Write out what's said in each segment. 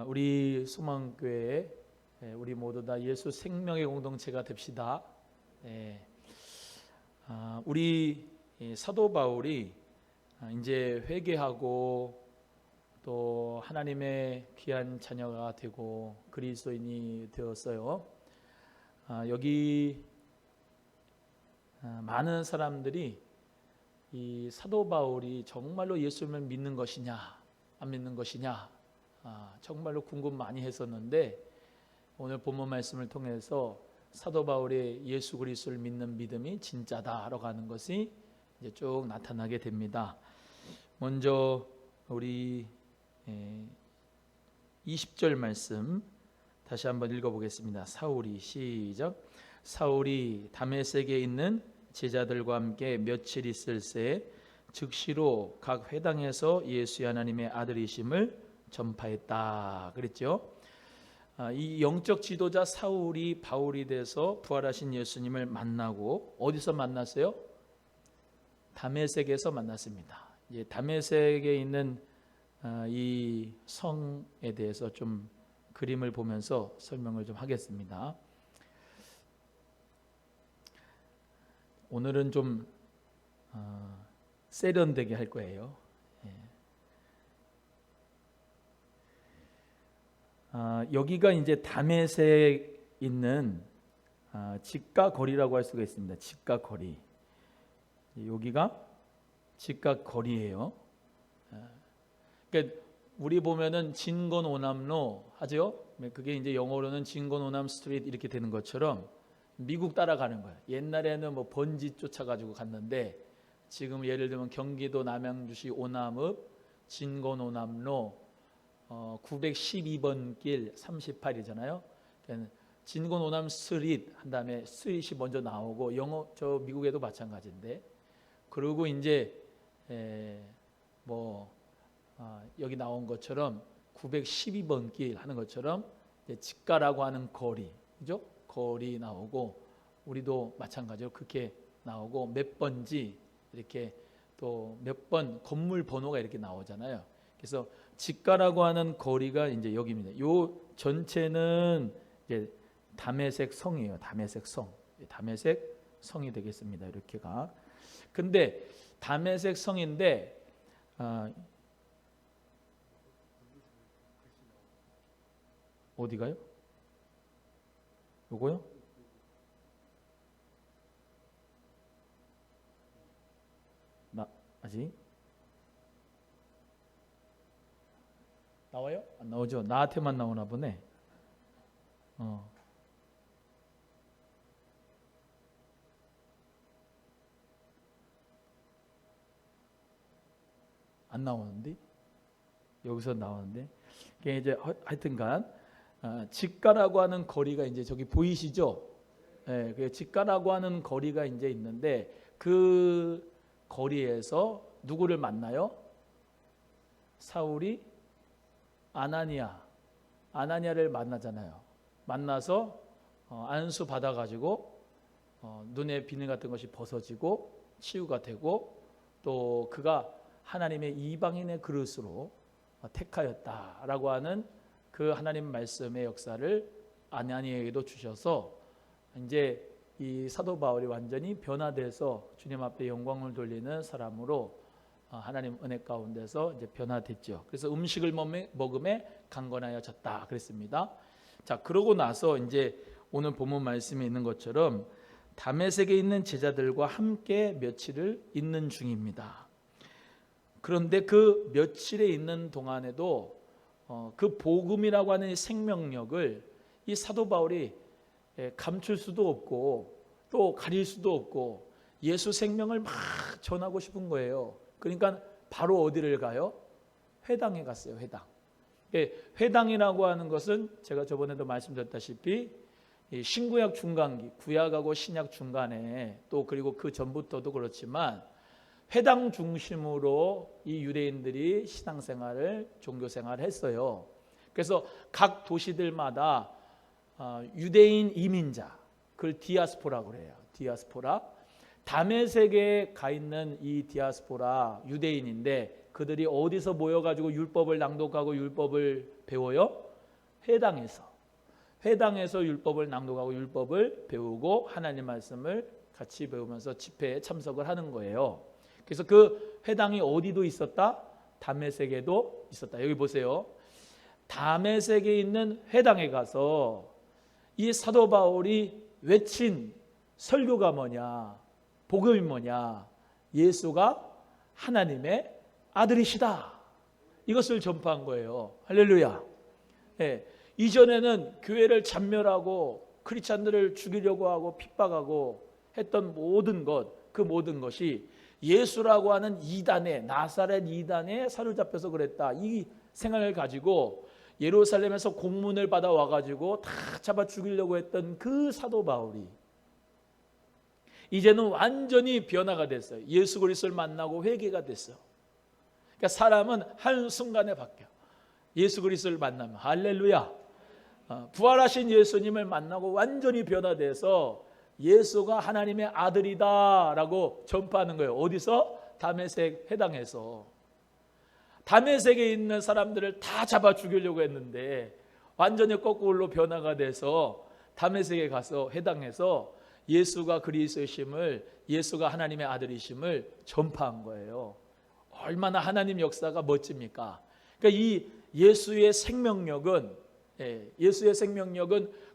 우리 소망교회 우리 모두 다 예수 생명의 공동체가 됩시다. 우리 사도 바울이 이제 회개하고 또 하나님의 귀한 자녀가 되고 그리스도인이 되었어요. 여기 많은 사람들이 이 사도 바울이 정말로 예수님을 믿는 것이냐 안 믿는 것이냐 정말로 궁금 많이 했었는데, 오늘 본문 말씀을 통해서 사도 바울의 예수 그리스도를 믿는 믿음이 진짜다라고 하는 것이 이제 쭉 나타나게 됩니다. 먼저 우리 20절 말씀 다시 한번 읽어보겠습니다. 사울이 시작. 사울이 다메섹에 있는 제자들과 함께 며칠 있을새 즉시로 각 회당에서 예수의 하나님의 아들이심을 전파했다 그랬죠. 이 영적 지도자 사울이 바울이 돼서 부활하신 예수님을 만나고 어디서 만났어요? 다메섹에서 만났습니다. 다메섹에 있는 이 성에 대해서 좀 그림을 보면서 설명을 좀 하겠습니다. 오늘은 좀 세련되게 할 거예요. 여기가 이제 다메섹에 있는 직가 거리라고 할 수가 있습니다. 직가 거리. 여기가 직가 거리예요. 그러니까 우리 보면은 진건 오남로 하죠. 그게 이제 영어로는 진건 오남 스트리트 이렇게 되는 것처럼 미국 따라가는 거예요. 옛날에는 뭐 번지 쫓아가지고 갔는데 지금 예를 들면 경기도 남양주시 오남읍 진건 오남로 912번 길 38이잖아요. 진건 오남 스트리트 한 다음에 스트리트이 먼저 나오고 저 미국에도 마찬가지인데, 그리고 이제 여기 나온 것처럼 912번 길 하는 것처럼 직가라고 하는 거리, 그죠? 거리 나오고 우리도 마찬가지로 그렇게 나오고 몇 번지 이렇게 또 몇 번 건물 번호가 이렇게 나오잖아요. 그래서 직가라고 하는 거리가 이제 여기입니다. 요 전체는 이제 다메섹 성이에요. 다메섹 성. 다메섹 성이 되겠습니다. 이렇게가. 근데 다메섹 성인데 어디가요? 요거요? 아직 나와요? 안 나오죠? 나한테만 나오나 보네. 안 나오는데? 여기서 나오는데? 그게 이제 하여튼간 직가라고 하는 거리가 이제 저기 보이시죠? 그 직가라고 하는 거리가 이제 있는데 그 거리에서 누구를 만나요? 사울이 아나니아를 만나잖아요. 만나서 안수 받아가지고 눈에 비늘 같은 것이 벗어지고 치유가 되고 또 그가 하나님의 이방인의 그릇으로 택하였다라고 하는 그 하나님 말씀의 역사를 아나니아에게도 주셔서 이제 이 사도 바울이 완전히 변화돼서 주님 앞에 영광을 돌리는 사람으로 하나님 은혜 가운데서 이제 변화됐죠. 그래서 음식을 먹음에 강건하여졌다 그랬습니다. 자, 그러고 나서 이제 오늘 본문 말씀에 있는 것처럼 다메섹에 있는 제자들과 함께 며칠을 있는 중입니다. 그런데 그 며칠에 있는 동안에도 그 복음이라고 하는 생명력을 이 사도 바울이 감출 수도 없고 또 가릴 수도 없고 예수 생명을 막 전하고 싶은 거예요. 그러니까 바로 어디를 가요? 회당에 갔어요. 회당. 회당이라고 하는 것은 제가 저번에도 말씀드렸다시피 신구약 중간기, 구약하고 신약 중간에 또 그리고 그 전부터도 그렇지만 회당 중심으로 이 유대인들이 신앙생활을 종교생활을 했어요. 그래서 각 도시들마다 유대인 이민자, 그걸 디아스포라고 그래요. 디아스포라. 다메섹에 가 있는 이 디아스포라 유대인인데 그들이 어디서 모여가지고 율법을 낭독하고 율법을 배워요? 회당에서 율법을 낭독하고 율법을 배우고 하나님 말씀을 같이 배우면서 집회에 참석을 하는 거예요. 그래서 그 회당이 어디도 있었다? 다메섹에도 있었다. 여기 보세요. 다메섹에 있는 회당에 가서 이 사도 바울이 외친 설교가 뭐냐? 복음이 뭐냐? 예수가 하나님의 아들이시다. 이것을 전파한 거예요. 할렐루야. 예, 이전에는 교회를 잔멸하고 크리스찬들을 죽이려고 하고 핍박하고 했던 모든 것, 그 모든 것이 예수라고 하는 이단에, 나사렛 이단에 사로잡혀서 그랬다. 이 생각을 가지고 예루살렘에서 공문을 받아와 가지고 다 잡아 죽이려고 했던 그 사도 바울이 이제는 완전히 변화가 됐어요. 예수 그리스도를 만나고 회개가 됐어요. 그러니까 사람은 한순간에 바뀌어. 예수 그리스도를 만나면 할렐루야. 부활하신 예수님을 만나고 완전히 변화돼서 예수가 하나님의 아들이다라고 전파하는 거예요. 어디서? 다메섹 회당에서. 다메섹에 있는 사람들을 다 잡아 죽이려고 했는데 완전히 거꾸로 변화가 돼서 다메섹에 가서 회당에서 예수가 그리스도이심을, 예수가 하나님의 아들이심을 전파한 거예요. 얼마나 하나님 역사가 멋집니까? 그러니까 이 예수의 생명력은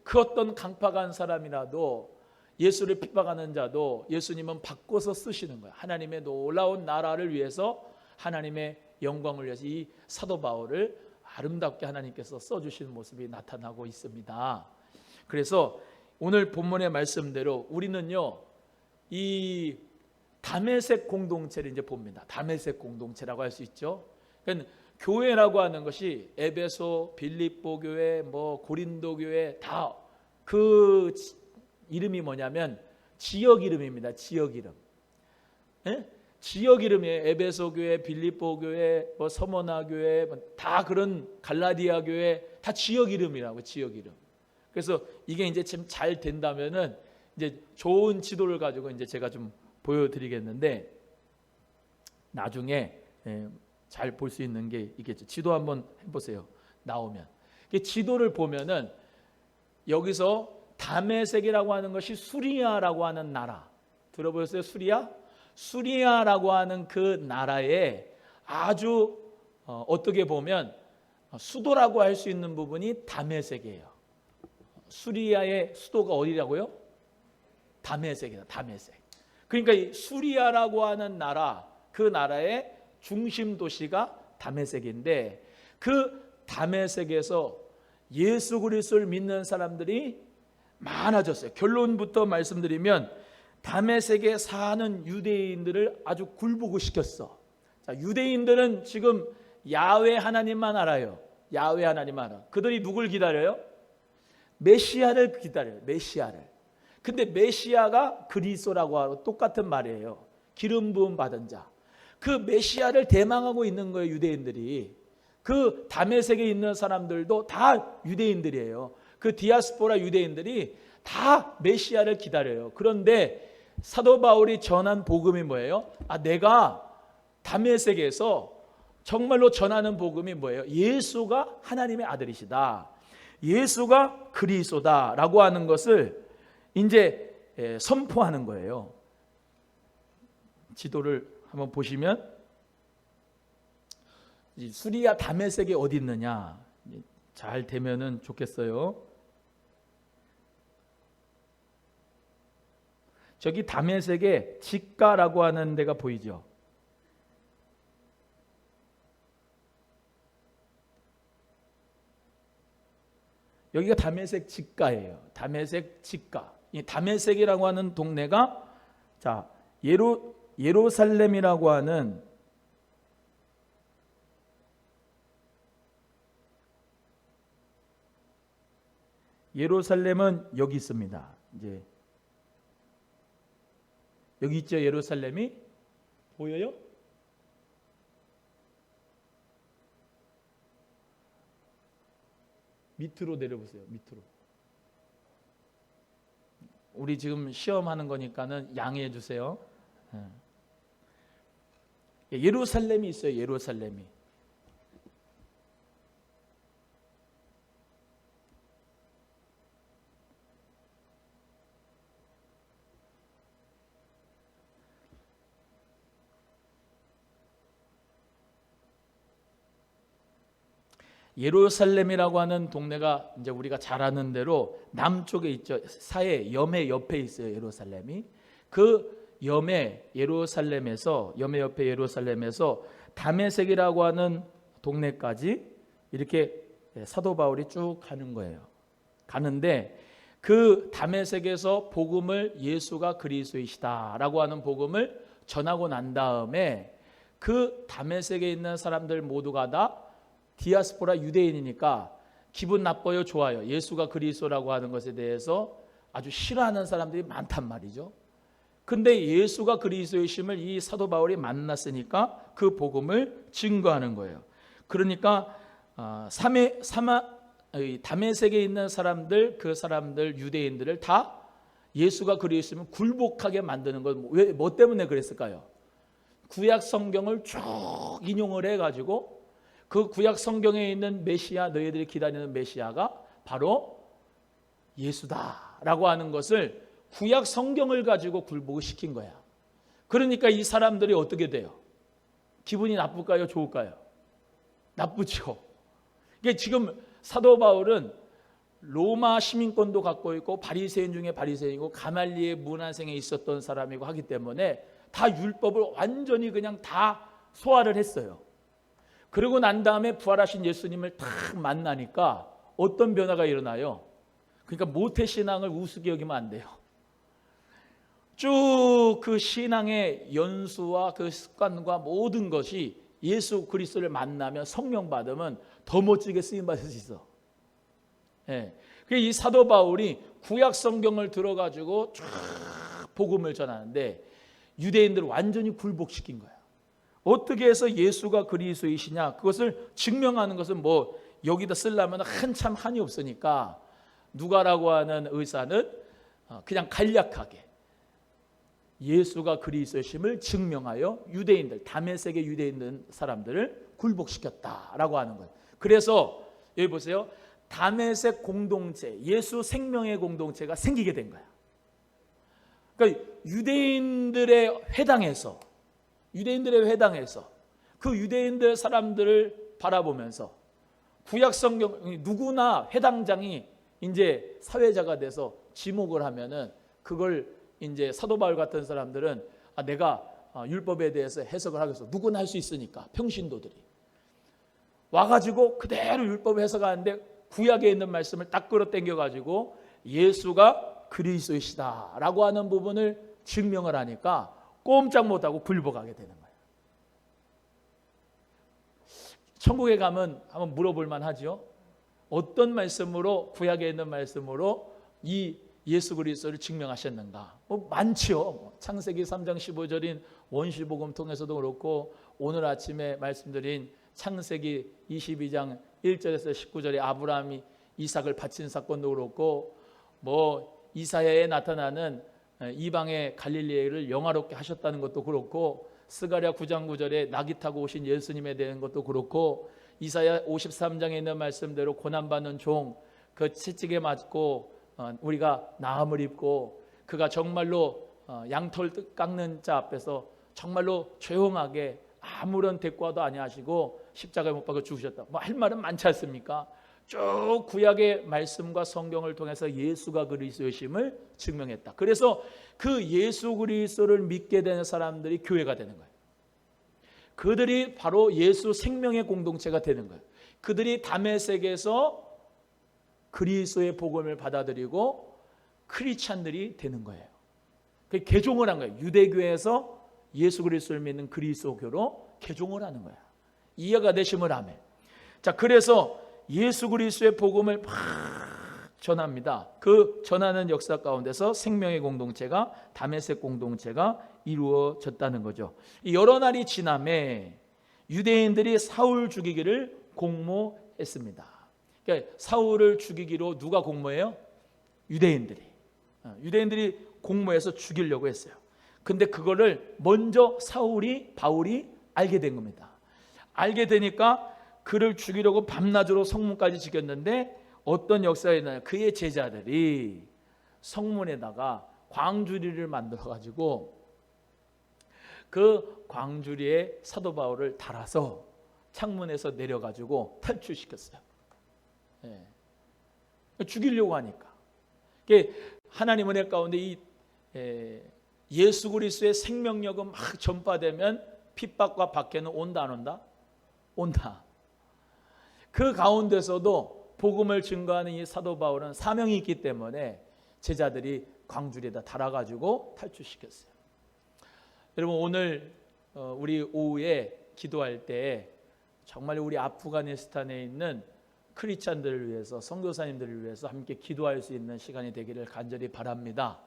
그 어떤 강팍한 사람이라도 예수를 핍박하는 자도 예수님은 바꿔서 쓰시는 거예요. 하나님의 놀라운 나라를 위해서, 하나님의 영광을 위해서 이 사도 바울을 아름답게 하나님께서 써주시는 모습이 나타나고 있습니다. 그래서 오늘 본문의 말씀대로 우리는요, 이 다메섹 공동체를 이제 봅니다. 다메섹 공동체라고 할 수 있죠. 그러니까 교회라고 하는 것이 에베소, 빌립보 교회, 고린도 교회 다 그 이름이 뭐냐면 지역 이름입니다. 지역 이름. 예? 지역 이름이에요. 에베소 교회, 빌립보 교회, 서머나 교회, 다 그런 갈라디아 교회 다 지역 이름이라고, 지역 이름. 그래서 이게 이제 좀 잘 된다면은 이제 좋은 지도를 가지고 이제 제가 좀 보여드리겠는데 나중에 잘 볼 수 있는 게 있겠죠. 지도 한번 해보세요. 나오면 지도를 보면은 여기서 다메섹이라고 하는 것이 수리아라고 하는 나라 들어보셨어요? 수리아라고 하는 그 나라에 아주 어떻게 보면 수도라고 할 수 있는 부분이 다메섹이에요. 수리아의 수도가 어디라고요? 다메섹이다. 다메섹. 그러니까 이 수리아라고 하는 나라, 그 나라의 중심 도시가 다메섹인데 그 다메섹에서 예수 그리스도를 믿는 사람들이 많아졌어요. 결론부터 말씀드리면 다메섹에 사는 유대인들을 아주 굴복을 시켰어. 자, 유대인들은 지금 야훼 하나님만 알아요. 야훼 하나님만 알아. 그들이 누굴 기다려요? 메시아를 기다려요. 메시아를. 근데 메시아가 그리스도라고 하고 똑같은 말이에요. 기름 부음 받은 자. 그 메시아를 대망하고 있는 거예요. 유대인들이. 그 다메섹에 있는 사람들도 다 유대인들이에요. 그 디아스포라 유대인들이 다 메시아를 기다려요. 그런데 사도 바울이 전한 복음이 뭐예요? 내가 다메섹에서 정말로 전하는 복음이 뭐예요? 예수가 하나님의 아들이시다. 예수가 그리스도다라고 하는 것을 이제 선포하는 거예요. 지도를 한번 보시면 수리아 다메섹이 어디 있느냐? 잘 되면은 좋겠어요. 저기 다메섹에 직가라고 하는 데가 보이죠? 여기가 다메섹 직가예요. 다메섹 직가. 이 다메섹이라고 하는 동네가 자 예루살렘이라고 하는 예루살렘은 여기 있습니다. 이제 여기 있죠. 예루살렘이 보여요? 밑으로 내려보세요. 밑으로. 우리 지금 시험하는 거니까는 양해해 주세요. 예루살렘이 있어요. 예루살렘이. 예루살렘이라고 하는 동네가 이제 우리가 잘 아는 대로 남쪽에 있죠. 사해 염해 옆에 있어요. 예루살렘이. 그 염해 예루살렘에서 염해 옆에 예루살렘에서 다메섹이라고 하는 동네까지 이렇게 사도 바울이 쭉 가는 거예요. 가는데 그 다메섹에서 복음을 예수가 그리스도이시다라고 하는 복음을 전하고 난 다음에 그 다메섹에 있는 사람들 모두가 다 디아스포라 유대인이니까 기분 나빠요, 좋아요? 예수가 그리스도라고 하는 것에 대해서 아주 싫어하는 사람들이 많단 말이죠. 근데 예수가 그리스도이심을 이 사도 바울이 만났으니까 그 복음을 증거하는 거예요. 그러니까 다메섹에 있는 사람들, 그 사람들 유대인들을 다 예수가 그리스도이심을 굴복하게 만드는 건 뭐 때문에 그랬을까요? 구약 성경을 쭉 인용을 해가지고 그 구약 성경에 있는 메시아, 너희들이 기다리는 메시아가 바로 예수다라고 하는 것을 구약 성경을 가지고 굴복을 시킨 거야. 그러니까 이 사람들이 어떻게 돼요? 기분이 나쁠까요? 좋을까요? 나쁘죠. 이게 지금 사도 바울은 로마 시민권도 갖고 있고 바리새인 중에 바리새인이고 가말리의 문화생에 있었던 사람이고 하기 때문에 다 율법을 완전히 그냥 다 소화를 했어요. 그러고 난 다음에 부활하신 예수님을 딱 만나니까 어떤 변화가 일어나요? 그러니까 모태신앙을 우습게 여기면 안 돼요. 쭉 그 신앙의 연수와 그 습관과 모든 것이 예수 그리스도를 만나면 성령 받으면 더 멋지게 쓰임받을 수 있어. 예. 이 사도 바울이 구약 성경을 들어가지고 쫙 복음을 전하는데 유대인들을 완전히 굴복시킨 거야. 어떻게 해서 예수가 그리스도이시냐? 그것을 증명하는 것은 뭐 여기다 쓰려면 한참 한이 없으니까 누가라고 하는 의사는 그냥 간략하게 예수가 그리스도심을 증명하여 유대인들, 다메섹의 유대인 사람들을 굴복시켰다라고 하는 거예요. 그래서 여기 보세요. 다메섹 공동체, 예수 생명의 공동체가 생기게 된 거야. 그러니까 유대인들의 회당에서 그 유대인들 사람들을 바라보면서 구약 성경 누구나 회당장이 이제 사회자가 돼서 지목을 하면은 그걸 이제 사도 바울 같은 사람들은 내가 율법에 대해서 해석을 하겠어. 누구나 할 수 있으니까 평신도들이 와가지고 그대로 율법을 해석하는데 구약에 있는 말씀을 딱 끌어당겨가지고 예수가 그리스도이시다라고 하는 부분을 증명을 하니까 꼼짝 못하고 굴복하게 되는 거예요. 천국에 가면 한번 물어볼 만하죠. 어떤 말씀으로 구약에 있는 말씀으로 이 예수 그리스도를 증명하셨는가? 많지요. 창세기 3장 15절인 원시복음 통해서도 그렇고 오늘 아침에 말씀드린 창세기 22장 1절에서 19절에 아브라함이 이삭을 바친 사건도 그렇고 뭐 이사야에 나타나는 이방의 갈릴리를 영화롭게 하셨다는 것도 그렇고 스가랴 9장 9절에 나귀 타고 오신 예수님에 대한 것도 그렇고 이사야 53장에 있는 말씀대로 고난받는 종, 그 채찍에 맞고 우리가 나음을 입고 그가 정말로 양털 깎는 자 앞에서 정말로 조용하게 아무런 대꾸도 아니하시고 십자가에 못 박아 죽으셨다. 뭐 할 말은 많지 않습니까? 쭉 구약의 말씀과 성경을 통해서 예수가 그리스도이심을 증명했다. 그래서 그 예수 그리스도를 믿게 되는 사람들이 교회가 되는 거예요. 그들이 바로 예수 생명의 공동체가 되는 거예요. 그들이 다메섹에서 그리스도의 복음을 받아들이고 크리스찬들이 되는 거예요. 개종을 한 거예요. 유대교에서 예수 그리스도를 믿는 그리스도교로 개종을 하는 거야. 이해가 되시면 아멘. 자, 그래서 예수 그리스도의 복음을 막 전합니다. 그 전하는 역사 가운데서 생명의 공동체가 다메섹 공동체가 이루어졌다는 거죠. 여러 날이 지남에 유대인들이 사울 죽이기를 공모했습니다. 그러니까 사울을 죽이기로 누가 공모해요? 유대인들이 공모해서 죽이려고 했어요. 근데 그거를 먼저 바울이 알게 된 겁니다. 알게 되니까 그를 죽이려고 밤낮으로 성문까지 지켰는데 어떤 역사가 있나요? 그의 제자들이 성문에다가 광주리를 만들어 가지고 그 광주리에 사도 바울을 달아서 창문에서 내려 가지고 탈출시켰어요. 죽이려고 하니까. 하나님 은혜 가운데 이 예수 그리스도의 생명력은 막 전파되면 핍박과 박해는 온다 안 온다? 온다. 그 가운데서도 복음을 증거하는 이 사도 바울은 사명이 있기 때문에 제자들이 광주리에다 달아가지고 탈출시켰어요. 여러분 오늘 우리 오후에 기도할 때 정말 우리 아프가니스탄에 있는 크리스찬들을 위해서 선교사님들을 위해서 함께 기도할 수 있는 시간이 되기를 간절히 바랍니다.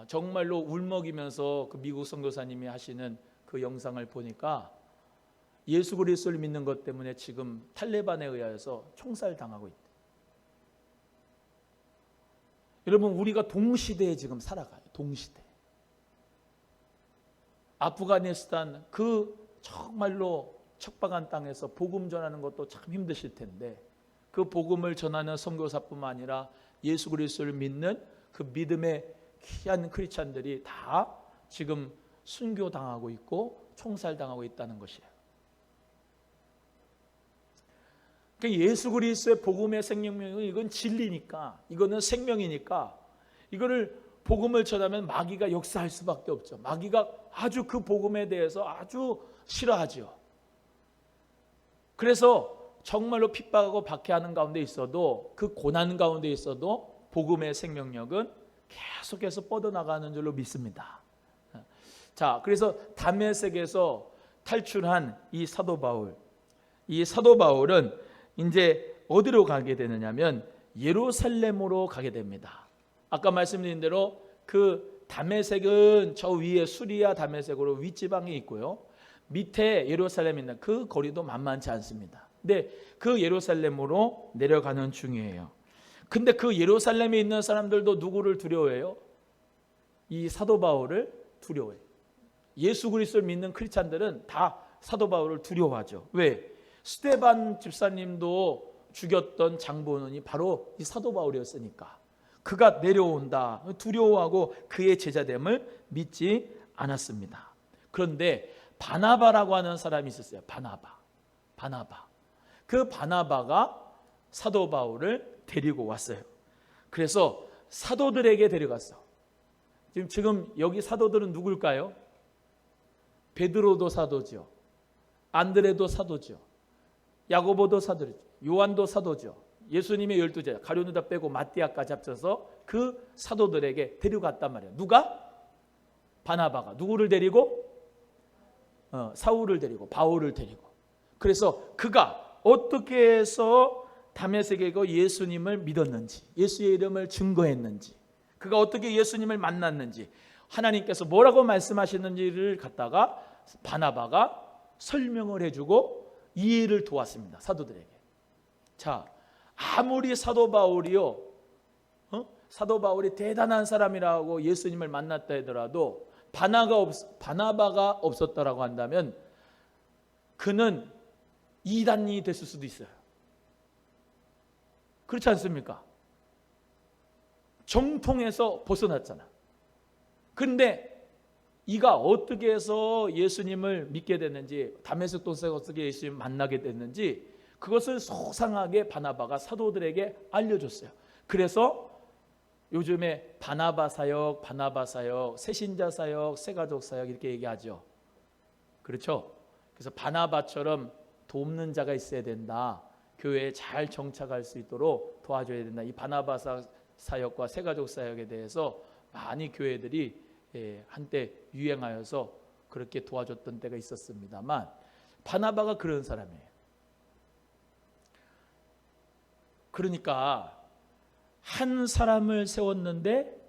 정말로 울먹이면서 그 미국 선교사님이 하시는 그 영상을 보니까 예수 그리스도를 믿는 것 때문에 지금 탈레반에 의하여서 총살당하고 있다. 여러분 우리가 동시대에 지금 살아가요. 동시대. 아프가니스탄 그 정말로 척박한 땅에서 복음 전하는 것도 참 힘드실 텐데 그 복음을 전하는 선교사뿐만 아니라 예수 그리스도를 믿는 그 믿음의 귀한 크리스찬들이 다 지금 순교당하고 있고 총살당하고 있다는 것이에요. 그러니까 예수 그리스도의 복음의 생명력은 이건 진리니까, 이거는 생명이니까 이거를 복음을 전하면 마귀가 역사할 수밖에 없죠. 마귀가 아주 그 복음에 대해서 아주 싫어하죠. 그래서 정말로 핍박하고 박해하는 가운데 있어도 그 고난 가운데 있어도 복음의 생명력은 계속해서 뻗어나가는 줄로 믿습니다. 자, 그래서 다메섹에서 탈출한 이 사도 바울, 이 사도 바울은 이제 어디로 가게 되느냐면 예루살렘으로 가게 됩니다. 아까 말씀드린 대로 그 다메섹은 저 위에 수리아 다메섹으로 윗지방에 있고요. 밑에 예루살렘에 있는 그 거리도 만만치 않습니다. 근데 그 예루살렘으로 내려가는 중이에요. 근데 그 예루살렘에 있는 사람들도 누구를 두려워해요? 이 사도 바울을 두려워해요. 예수 그리스도를 믿는 크리스찬들은 다 사도 바울을 두려워하죠. 왜? 스데반 집사님도 죽였던 장본인이 바로 이 사도 바울이었으니까. 그가 내려온다 두려워하고 그의 제자됨을 믿지 않았습니다. 그런데 바나바라고 하는 사람이 있었어요. 바나바. 그 바나바가 사도 바울을 데리고 왔어요. 그래서 사도들에게 데려갔어. 지금 여기 사도들은 누굴까요? 베드로도 사도죠. 안드레도 사도죠. 야고보도 사도죠. 요한도 사도죠. 예수님의 12제자 가룟유다 빼고 마띠아까지 합쳐서 그 사도들에게 데려갔단 말이에요. 누가? 바나바가. 누구를 데리고? 사울을 데리고 바울을 데리고. 그래서 그가 어떻게 해서 다메섹에 예수님을 믿었는지, 예수의 이름을 증거했는지, 그가 어떻게 예수님을 만났는지, 하나님께서 뭐라고 말씀하시는지를 갖다가 바나바가 설명을 해주고 이해를 도왔습니다. 사도들에게. 자, 아무리 사도 바울이요, 사도 바울이 대단한 사람이라고 예수님을 만났다 하더라도 바나바가 없었다라고 한다면 그는 이단이 됐을 수도 있어요. 그렇지 않습니까? 정통에서 벗어났잖아. 그런데 이가 어떻게 해서 예수님을 믿게 됐는지, 다메섹 도시에서 어떻게 예수님을 만나게 됐는지 그것을 소상하게 바나바가 사도들에게 알려줬어요. 그래서 요즘에 바나바 사역, 새신자 사역, 새가족 사역 이렇게 얘기하죠. 그렇죠? 그래서 바나바처럼 돕는 자가 있어야 된다. 교회에 잘 정착할 수 있도록 도와줘야 된다. 이 바나바 사역과 새가족 사역에 대해서 많이 교회들이 한때 유행하여서 그렇게 도와줬던 때가 있었습니다만 바나바가 그런 사람이에요. 그러니까 한 사람을 세웠는데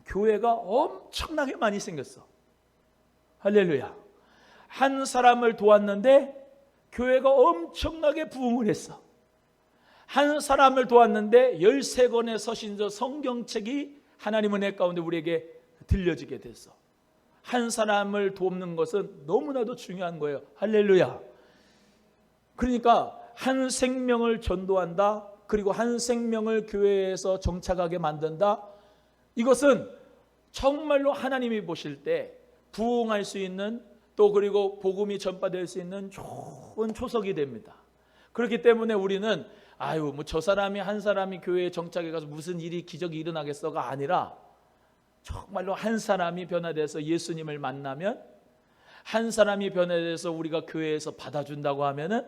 교회가 엄청나게 많이 생겼어. 할렐루야. 한 사람을 도왔는데 교회가 엄청나게 부흥을 했어. 한 사람을 도왔는데 13권의 서신서 성경책이 하나님 은혜 가운데 우리에게 들려지게 됐어. 한 사람을 돕는 것은 너무나도 중요한 거예요. 할렐루야. 그러니까 한 생명을 전도한다, 그리고 한 생명을 교회에서 정착하게 만든다, 이것은 정말로 하나님이 보실 때 부응할 수 있는, 또 그리고 복음이 전파될 수 있는 좋은 초석이 됩니다. 그렇기 때문에 우리는 뭐 저 사람이 한 사람이 교회에 정착해 가서 무슨 일이 기적이 일어나겠어가 아니라, 정말로 한 사람이 변화돼서 예수님을 만나면, 한 사람이 변화돼서 우리가 교회에서 받아준다고 하면은,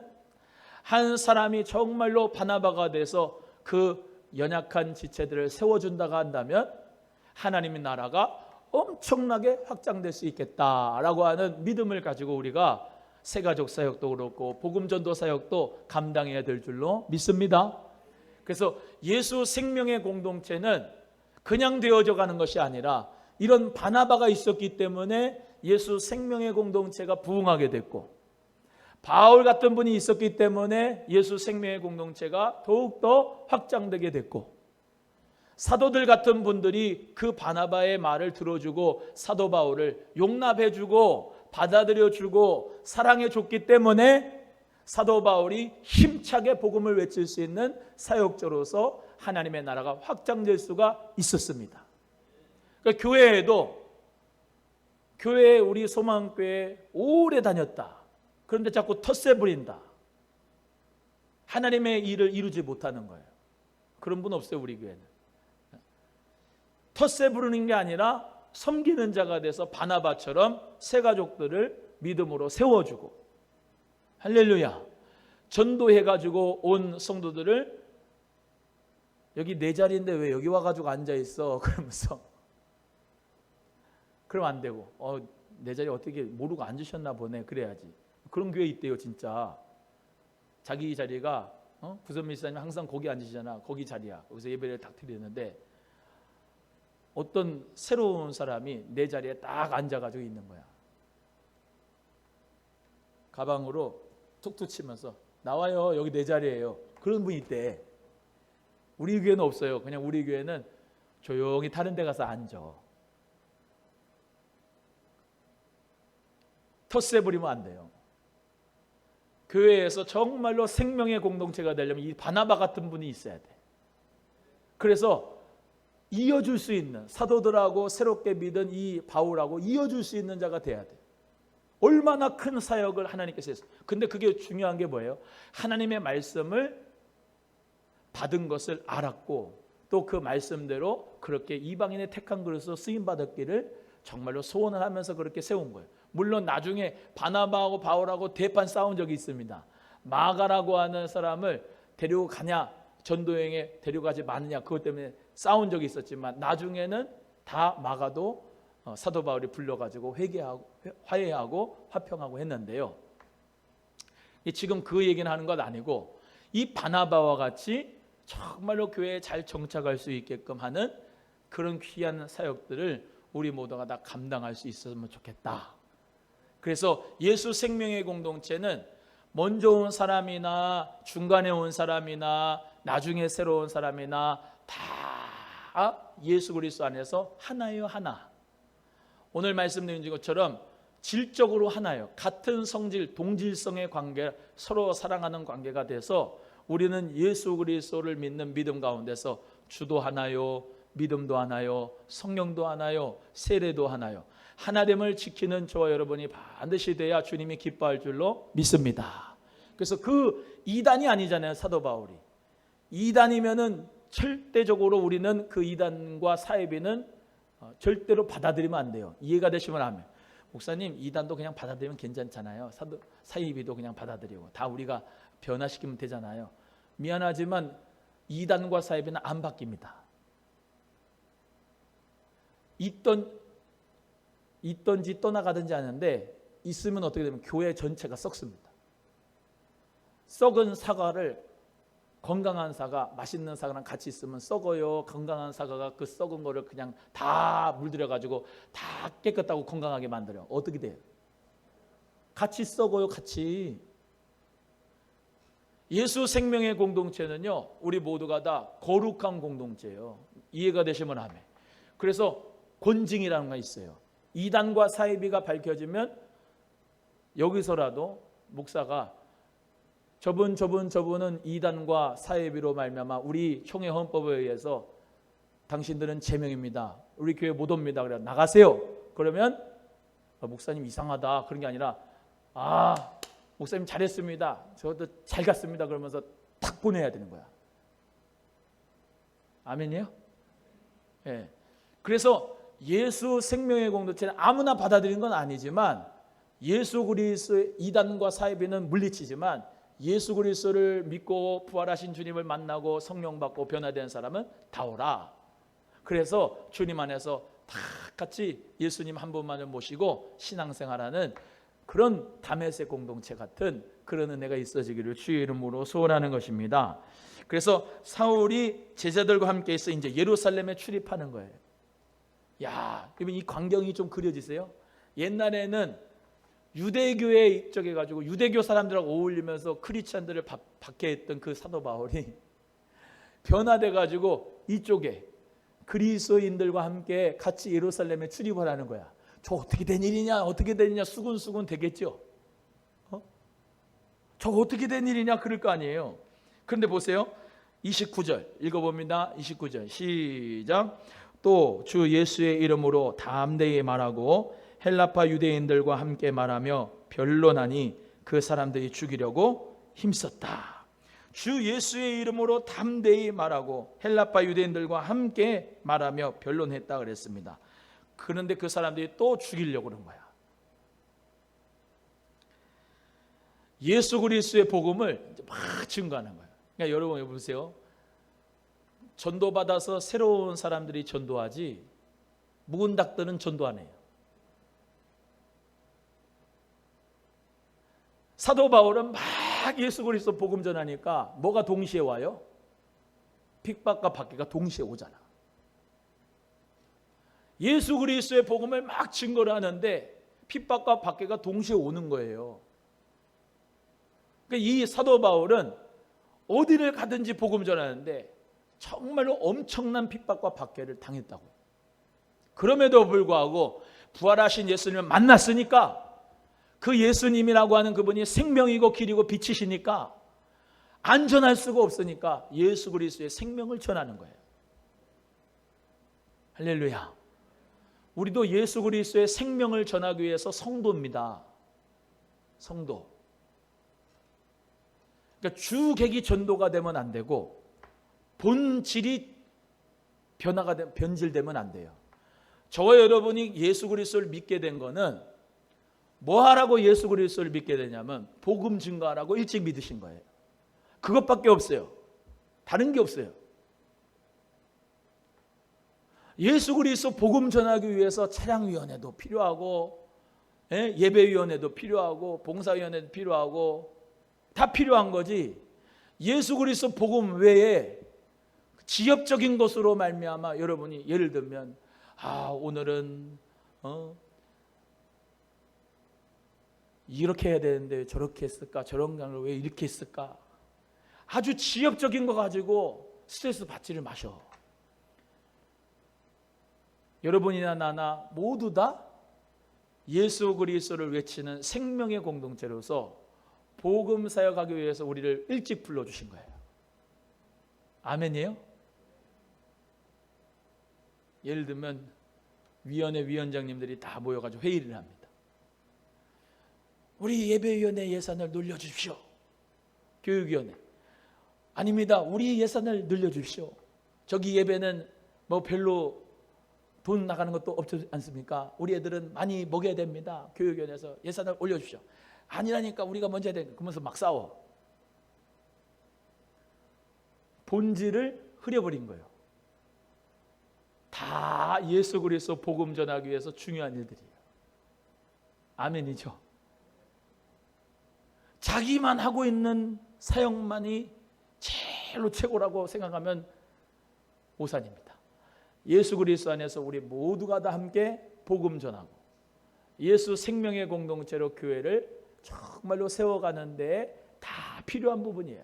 한 사람이 정말로 바나바가 돼서 그 연약한 지체들을 세워준다고 한다면 하나님의 나라가 엄청나게 확장될 수 있겠다라고 하는 믿음을 가지고 우리가 새가족 사역도 그렇고 복음전도 사역도 감당해야 될 줄로 믿습니다. 그래서 예수 생명의 공동체는 그냥 되어져 가는 것이 아니라 이런 바나바가 있었기 때문에 예수 생명의 공동체가 부흥하게 됐고, 바울 같은 분이 있었기 때문에 예수 생명의 공동체가 더욱더 확장되게 됐고, 사도들 같은 분들이 그 바나바의 말을 들어주고 사도 바울을 용납해주고 받아들여주고 사랑해줬기 때문에 사도 바울이 힘차게 복음을 외칠 수 있는 사역자로서 하나님의 나라가 확장될 수가 있었습니다. 그러니까 교회에 우리 소망교회 오래 다녔다, 그런데 자꾸 텃세 부린다, 하나님의 일을 이루지 못하는 거예요. 그런 분 없어요. 우리 교회는 텃세 부르는 게 아니라 섬기는 자가 돼서 바나바처럼 새 가족들을 믿음으로 세워주고, 할렐루야, 전도해가지고 온 성도들을 여기 내 자리인데 왜 여기 와가지고 앉아있어 그러면서, 그러면 안 되고 내 자리 어떻게 모르고 앉으셨나 보네 그래야지. 그런 교회 있대요. 진짜 자기 자리가 부선 목사님 항상 거기 앉으시잖아, 거기 자리야, 거기서 예배를 딱 드리는데 어떤 새로운 사람이 내 자리에 딱 앉아가지고 있는 거야. 가방으로 툭툭 치면서 나와요, 여기 내 자리예요. 그런 분이 있대. 우리 교회는 없어요. 그냥 우리 교회는 조용히 다른 데 가서 앉아. 텃세 부리면 안 돼요. 교회에서 정말로 생명의 공동체가 되려면 이 바나바 같은 분이 있어야 돼. 그래서 이어줄 수 있는, 사도들하고 새롭게 믿은 이 바울하고 이어줄 수 있는 자가 돼야 돼. 얼마나 큰 사역을 하나님께서 했어요. 근데 그게 중요한 게 뭐예요? 하나님의 말씀을 받은 것을 알았고, 또 그 말씀대로 그렇게 이방인의 택한 그릇으로 쓰임받았기를 정말로 소원을 하면서 그렇게 세운 거예요. 물론 나중에 바나바하고 바울하고 대판 싸운 적이 있습니다. 마가라고 하는 사람을 데리고 가냐, 전도여행에 데려가지 마느냐, 그것 때문에 싸운 적이 있었지만 나중에는 다 마가도 사도 바울이 불러가지고 화해하고 화평하고 했는데요. 지금 그 얘기는 하는 것 아니고, 이 바나바와 같이 정말로 교회에 잘 정착할 수 있게끔 하는 그런 귀한 사역들을 우리 모두가 다 감당할 수 있었으면 좋겠다. 그래서 예수 생명의 공동체는 먼저 온 사람이나 중간에 온 사람이나 나중에 새로운 사람이나 다 예수 그리스도 안에서 하나예요. 하나. 오늘 말씀드린 것처럼 질적으로 하나예요. 같은 성질, 동질성의 관계, 서로 사랑하는 관계가 돼서 우리는 예수 그리스도를 믿는 믿음 가운데서 주도 하나요, 믿음도 하나요, 성령도 하나요, 세례도 하나요. 하나됨을 지키는 저와 여러분이 반드시 돼야 주님이 기뻐할 줄로 믿습니다. 그래서 그 이단이 아니잖아요. 사도 바울이. 이단이면은 절대적으로 우리는 그 이단과 사이비는 절대로 받아들이면 안 돼요. 이해가 되시면 아멘. 목사님, 이단도 그냥 받아들이면 괜찮잖아요. 사이비도 그냥 받아들이고 다 우리가 변화시키면 되잖아요. 미안하지만 이단과 사이비는 안 바뀝니다. 있던지 떠나가든지 하는데, 있으면 어떻게 되면 교회 전체가 썩습니다. 썩은 사과를, 건강한 사과, 맛있는 사과랑 같이 있으면 썩어요. 건강한 사과가 그 썩은 거를 그냥 다 물들여가지고 다 깨끗하고 건강하게 만들어요. 어떻게 돼요? 같이 썩어요. 같이. 예수 생명의 공동체는요, 우리 모두가 다 거룩한 공동체예요. 이해가 되시면 아멘. 그래서 권징이라는 거 있어요. 이단과 사이비가 밝혀지면 여기서라도 목사가 저분은 이단과 사이비로 말미암아 우리 총회 헌법에 의해서 당신들은 제명입니다. 우리 교회 못 옵니다. 그래 나가세요. 그러면 목사님 이상하다 그런 게 아니라 목사님 잘했습니다. 저도 잘 갔습니다. 그러면서 탁 보내야 되는 거야. 아멘이에요? 예. 그래서 예수 생명의 공동체는 아무나 받아들이는 건 아니지만 예수 그리스도의 이단과 사이비는 물리치지만 예수 그리스도를 믿고 부활하신 주님을 만나고 성령 받고 변화된 사람은 다 오라. 그래서 주님 안에서 다 같이 예수님 한 분만을 모시고 신앙생활하는 그런 다메섹 공동체 같은 그런 은혜가 있어지기를 주의 이름으로 소원하는 것입니다. 그래서 사울이 제자들과 함께 있어 이제 예루살렘에 출입하는 거예요. 야, 그러면 이 광경이 좀 그려지세요? 옛날에는 유대교에 입적해 가지고 유대교 사람들하고 어울리면서 크리스찬들을 박해했던 그 사도 바울이 변화돼 가지고 이쪽에 그리스도인들과 함께 같이 예루살렘에 출입을 하는 거야. 저 어떻게 된 일이냐? 어떻게 된 일이냐? 수군수군 되겠죠. 저거 어떻게 된 일이냐? 그럴 거 아니에요. 그런데 보세요. 29절 읽어봅니다. 29절 시작. 또 주 예수의 이름으로 담대히 말하고 헬라파 유대인들과 함께 말하며 변론하니 그 사람들이 죽이려고 힘썼다. 주 예수의 이름으로 담대히 말하고 헬라파 유대인들과 함께 말하며 변론했다 그랬습니다. 그런데 그 사람들이 또 죽이려고 그런 거야. 예수 그리스도의 복음을 막 증거하는 거예요. 그러니까 여러분 보세요. 전도받아서 새로운 사람들이 전도하지 묵은 닭들은 전도 안 해요. 사도 바울은 막 예수 그리스도 복음 전하니까 뭐가 동시에 와요? 핍박과 박해가 동시에 오잖아. 예수 그리스도의 복음을 막 증거를 하는데 핍박과 박해가 동시에 오는 거예요. 그러니까 이 사도 바울은 어디를 가든지 복음 전하는데 정말로 엄청난 핍박과 박해를 당했다고. 그럼에도 불구하고 부활하신 예수님을 만났으니까 그 예수님이라고 하는 그분이 생명이고 길이고 빛이시니까 안전할 수가 없으니까 예수 그리스도의 생명을 전하는 거예요. 할렐루야. 우리도 예수 그리스도의 생명을 전하기 위해서 성도입니다. 성도. 그러니까 주객이 전도가 되면 안 되고 본질이 변질되면 안 돼요. 저와 여러분이 예수 그리스도를 믿게 된 거는 뭐 하라고 예수 그리스도를 믿게 되냐면 복음 증거하라고 일찍 믿으신 거예요. 그것밖에 없어요. 다른 게 없어요. 예수 그리스도 복음 전하기 위해서 찬양위원회도 필요하고 예배위원회도 필요하고 봉사위원회도 필요하고 다 필요한 거지. 예수 그리스도 복음 외에 지역적인 것으로 말미암아 여러분이 예를 들면 오늘은 이렇게 해야 되는데 저렇게 했을까? 저런 걸 왜 이렇게 했을까? 아주 지역적인 거 가지고 스트레스 받지를 마셔. 여러분이나 나나 모두 다 예수 그리스도를 외치는 생명의 공동체로서 복음 사역하기 위해서 우리를 일찍 불러주신 거예요. 아멘이에요? 예를 들면 위원회 위원장님들이 다 모여가지고 회의를 합니다. 우리 예배위원회 예산을 늘려주십시오. 교육위원회. 아닙니다. 우리 예산을 늘려주십시오. 저기 예배는 뭐 별로 돈 나가는 것도 없지 않습니까? 우리 애들은 많이 먹여야 됩니다. 교육위원회에서 예산을 올려주십시오. 아니라니까 우리가 먼저 해야 되니까. 그러면서 막 싸워. 본질을 흐려버린 거예요. 다 예수 그리스도 복음 전하기 위해서 중요한 일들이에요. 아멘이죠. 자기만 하고 있는 사역만이 제일로 최고라고 생각하면 오산입니다. 예수 그리스도 안에서 우리 모두가 다 함께 복음 전하고 예수 생명의 공동체로 교회를 정말로 세워가는 데 다 필요한 부분이에요.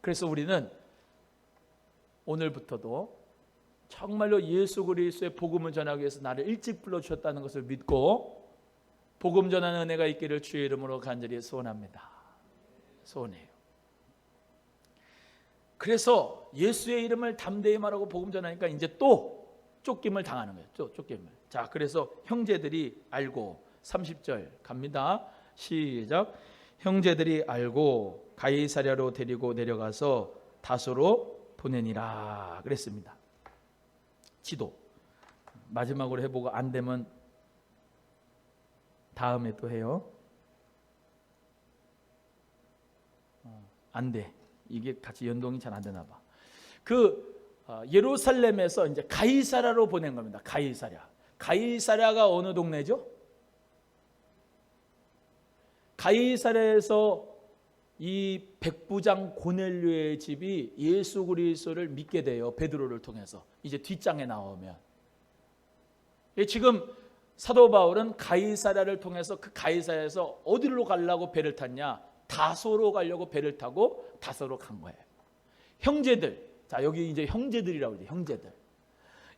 그래서 우리는 오늘부터도 정말로 예수 그리스도의 복음을 전하기 위해서 나를 일찍 불러주셨다는 것을 믿고 복음 전하는 은혜가 있기를 주의 이름으로 간절히 소원합니다. 소원해요. 그래서 예수의 이름을 담대히 말하고 복음 전하니까 이제 또 쫓김을 당하는 거예요. 쫓김을. 자, 그래서 형제들이 알고 30절 갑니다. 시작. 형제들이 알고 가이사랴로 데리고 내려가서 다소로 보내니라 그랬습니다. 지도 마지막으로 해보고 안 되면 다음에 또 해요. 안 돼. 이게 같이 연동이 잘 안 되나 봐. 예루살렘에서 이제 가이사랴로 보낸 겁니다. 가이사랴가 어느 동네죠? 가이사랴에서 이 백부장 고넬료의 집이 예수 그리스도를 믿게 돼요. 베드로를 통해서. 이제 뒷장에 나오면 지금 사도 바울은 가이사랴를 통해서 그 가이사랴에서 어디로 가려고 배를 탔냐? 다소로 가려고 배를 타고 다소로 간 거예요. 형제들, 자 여기 이제 형제들이라고 그러죠. 형제들.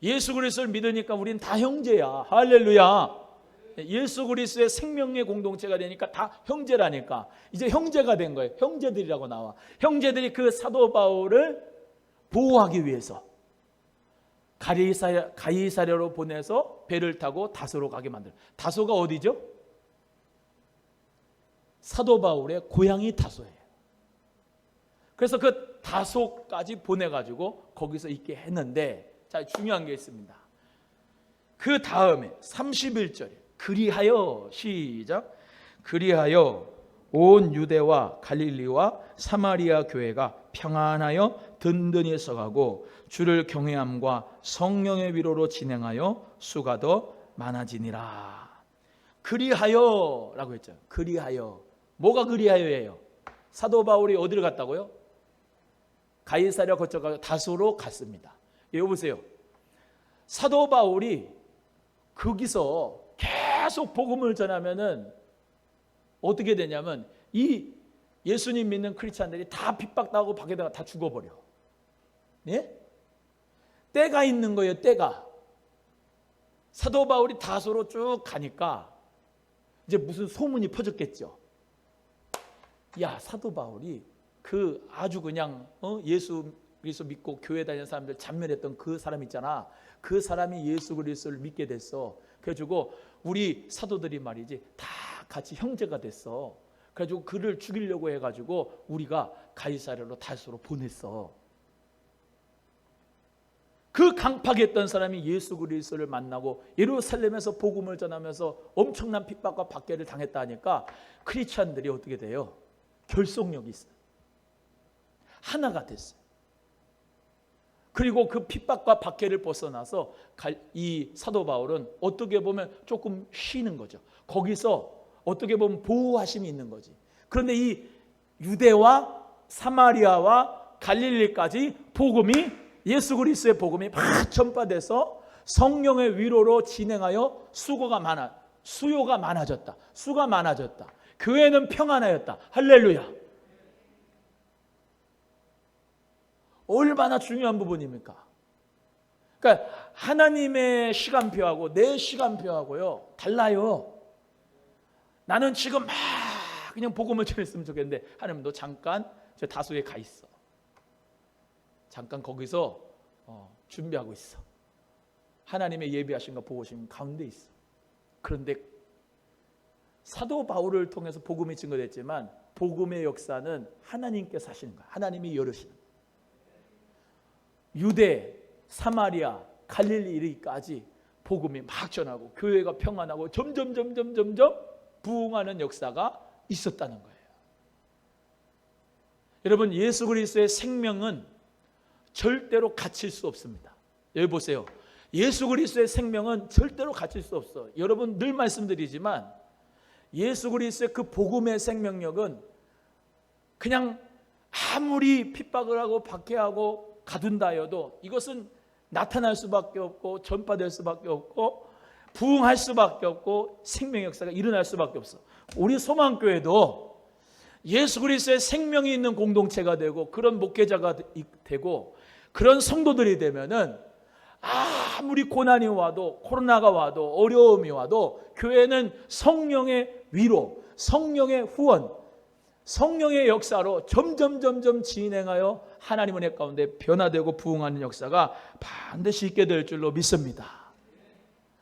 예수 그리스도를 믿으니까 우리는 다 형제야. 할렐루야. 예수 그리스도의 생명의 공동체가 되니까 다 형제라니까. 이제 형제가 된 거예요. 형제들이라고 나와. 형제들이 그 사도 바울을 보호하기 위해서 가이사랴로 보내서 배를 타고 다소로 가게 만들어요. 다소가 어디죠? 사도 바울의 고향이 다소예요. 그래서 그 다소까지 보내가지고 거기서 있게 했는데, 자 중요한 게 있습니다. 그 다음에 31절에 그리하여 시작. 그리하여 온 유대와 갈릴리와 사마리아 교회가 평안하여 든든히 서가고 주를 경외함과 성령의 위로로 진행하여 수가 더 많아지니라. 그리하여라고 했죠. 그리하여. 뭐가 그리하여예요? 사도 바울이 어디를 갔다고요? 가이사랴 거쳐가 다소로 갔습니다. 여기 보세요. 사도 바울이 거기서 계속 복음을 전하면은 어떻게 되냐면 이 예수님 믿는 크리스찬들이 다 핍박당하고 밖에다가 다 죽어버려. 예? 때가 있는 거예요. 때가. 사도 바울이 다소로 쭉 가니까 이제 무슨 소문이 퍼졌겠죠. 야, 사도 바울이 그 아주 그냥 예수 그리스도 믿고 교회 다니는 사람들 잔멸했던 그 사람 있잖아. 그 사람이 예수 그리스도를 믿게 됐어. 그래가지고 우리 사도들이 말이지 다 같이 형제가 됐어. 그래가지고 그를 죽이려고 해가지고 우리가 가이사랴로 다소로 보냈어. 그 강팍했던 사람이 예수 그리스도를 만나고 예루살렘에서 복음을 전하면서 엄청난 핍박과 박해를 당했다 하니까 크리스찬들이 어떻게 돼요? 결속력이 있어요. 하나가 됐어요. 그리고 그 핍박과 박해를 벗어나서 이 사도 바울은 어떻게 보면 조금 쉬는 거죠. 거기서 어떻게 보면 보호하심이 있는 거지. 그런데 이 유대와 사마리아와 갈릴리까지 복음이 예수 그리스도의 복음이 막 전파돼서 성령의 위로로 진행하여 수요가 많아졌다. 수가 많아졌다. 교회는 평안하였다. 할렐루야. 얼마나 중요한 부분입니까? 그러니까 하나님의 시간표하고 내 시간표하고요 달라요. 나는 지금 막 그냥 복음을 전했으면 좋겠는데 하나님 너 잠깐 저 다소에 가 있어. 잠깐 거기서 준비하고 있어. 하나님의 예비하신 거 보고 오신 가운데 있어. 그런데 사도 바울을 통해서 복음이 증거됐지만 복음의 역사는 하나님께서 하시는 거야. 하나님이 열으시는 거야. 유대, 사마리아, 갈릴리 이르기까지 복음이 막 전하고 교회가 평안하고 점점 부흥하는 역사가 있었다는 거예요. 여러분 예수 그리스도의 생명은 절대로 갇힐 수 없습니다. 여기 보세요. 예수 그리스도의 생명은 절대로 갇힐 수 없어. 여러분 늘 말씀드리지만 예수 그리스도의 그 복음의 생명력은 그냥 아무리 핍박을 하고 박해하고 가둔다 해도 이것은 나타날 수밖에 없고 전파될 수밖에 없고 부흥할 수밖에 없고 생명의 역사가 일어날 수밖에 없어. 우리 소망교회도 예수 그리스도의 생명이 있는 공동체가 되고 그런 목회자가 되고 그런 성도들이 되면은 아무리 고난이 와도, 코로나가 와도, 어려움이 와도 교회는 성령의 위로, 성령의 후원, 성령의 역사로 점점 진행하여 하나님 은혜 가운데 변화되고 부흥하는 역사가 반드시 있게 될 줄로 믿습니다.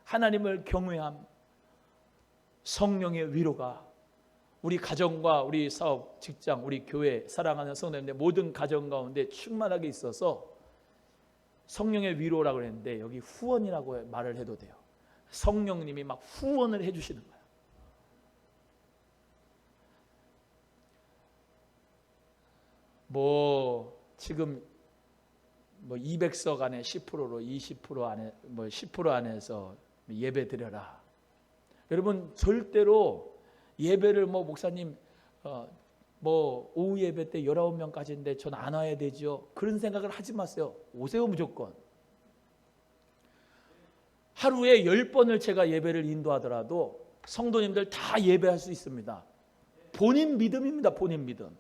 하나님을 경외함, 성령의 위로가 우리 가정과 우리 사업, 직장, 우리 교회, 사랑하는 성도님들 모든 가정 가운데 충만하게 있어서 성령의 위로라고 했는데 여기 후원이라고 말을 해도 돼요. 성령님이 막 후원을 해주시는 거예요. 지금 200석 안에 10%로 20% 안에 10% 안에서 예배 드려라. 여러분 절대로 예배를 목사님 오후 예배 때 19명까지인데 전 안 와야 되죠. 그런 생각을 하지 마세요. 오세요 무조건. 하루에 10번을 제가 예배를 인도하더라도 성도님들 다 예배할 수 있습니다. 본인 믿음입니다. 본인 믿음.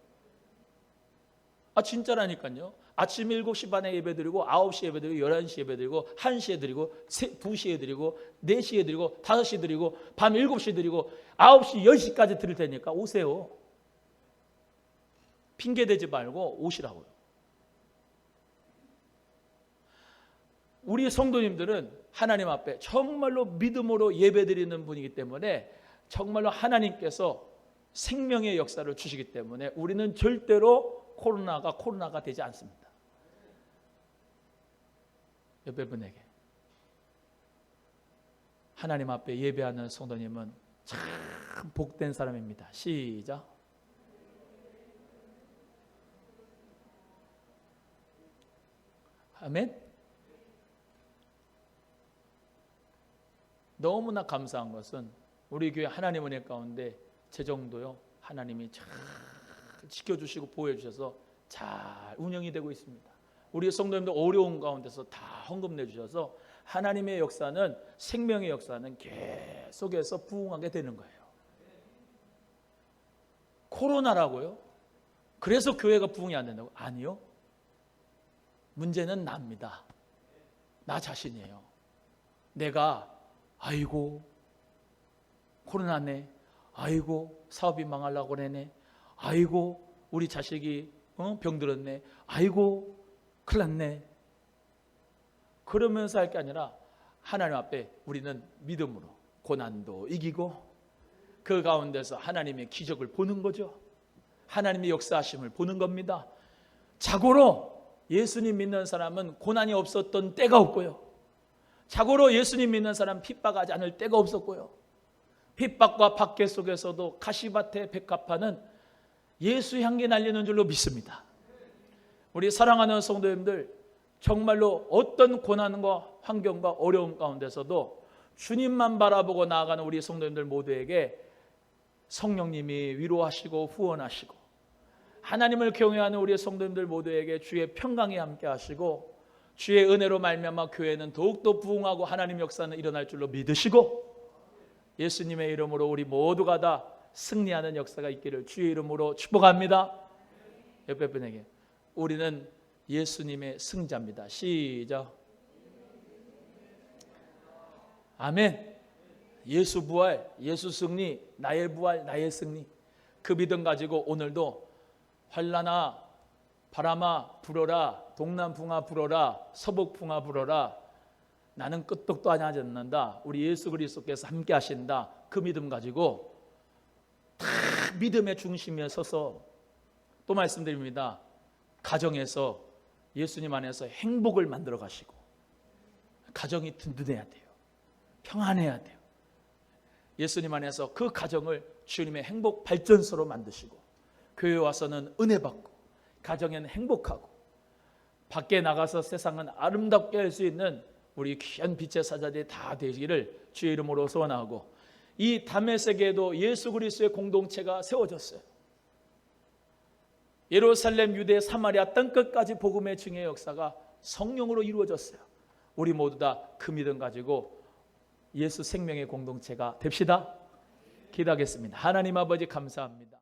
진짜라니까요. 아침 7시 반에 예배드리고 9시 예배드리고 11시 예배드리고 1시에 드리고 2시에 드리고 4시에 드리고 5시 드리고 밤 7시 드리고 9시 10시까지 드릴 테니까 오세요. 핑계대지 말고 오시라고요. 우리 성도님들은 하나님 앞에 정말로 믿음으로 예배드리는 분이기 때문에 정말로 하나님께서 생명의 역사를 주시기 때문에 우리는 절대로 코로나가 되지 않습니다. 옆에 분에게 하나님 앞에 예배하는 성도님은 참 복된 사람입니다. 시작. 아멘. 너무나 감사한 것은 우리 교회 하나님 은혜 가운데 재정도요 하나님이 잘 지켜주시고 보호해 주셔서 잘 운영이 되고 있습니다. 우리 성도님들 어려운 가운데서 다 헌금 내주셔서 하나님의 역사는, 생명의 역사는 계속해서 부흥하게 되는 거예요. 코로나라고요? 그래서 교회가 부흥이 안 된다고? 아니요. 문제는 납니다. 나 자신이에요. 내가 아이고 코로나네, 아이고 사업이 망하려고 그러네, 아이고 우리 자식이 병들었네, 아이고 큰일 났네, 그러면서 할 게 아니라 하나님 앞에 우리는 믿음으로 고난도 이기고 그 가운데서 하나님의 기적을 보는 거죠. 하나님의 역사하심을 보는 겁니다. 자고로 예수님 믿는 사람은 고난이 없었던 때가 없고요, 자고로 예수님 믿는 사람 핍박하지 않을 때가 없었고요, 핍박과 박해 속에서도 가시밭의 백합화는 예수 향기 날리는 줄로 믿습니다. 우리 사랑하는 성도님들, 정말로 어떤 고난과 환경과 어려움 가운데서도 주님만 바라보고 나아가는 우리 성도님들 모두에게 성령님이 위로하시고 후원하시고 하나님을 경외하는 우리 성도님들 모두에게 주의 평강이 함께 하시고 주의 은혜로 말미암아 교회는 더욱더 부흥하고 하나님 역사는 일어날 줄로 믿으시고 예수님의 이름으로 우리 모두가 다 승리하는 역사가 있기를 주의 이름으로 축복합니다. 옆에 분에게 우리는 예수님의 승자입니다. 시작. 아멘. 예수 부활, 예수 승리, 나의 부활, 나의 승리. 그 믿음 가지고 오늘도 환란아 바람아 불어라, 동남풍아 불어라, 서북풍아 불어라, 나는 끄떡도 하지 않는다. 우리 예수 그리스도께서 함께 하신다. 그 믿음 가지고 다 믿음의 중심에 서서 또 말씀드립니다. 가정에서 예수님 안에서 행복을 만들어 가시고 가정이 든든해야 돼요. 평안해야 돼요. 예수님 안에서 그 가정을 주님의 행복 발전소로 만드시고 교회 와서는 은혜 받고 가정에는 행복하고 밖에 나가서 세상은 아름답게 할 수 있는 우리 귀한 빛의 사자들이 다 되기를 주의 이름으로 소원하고 이 다메섹에도 예수 그리스도의 공동체가 세워졌어요. 예루살렘, 유대, 사마리아 땅끝까지 복음의 증의 역사가 성령으로 이루어졌어요. 우리 모두 다 그 믿음 가지고 예수 생명의 공동체가 됩시다. 기도하겠습니다. 하나님 아버지 감사합니다.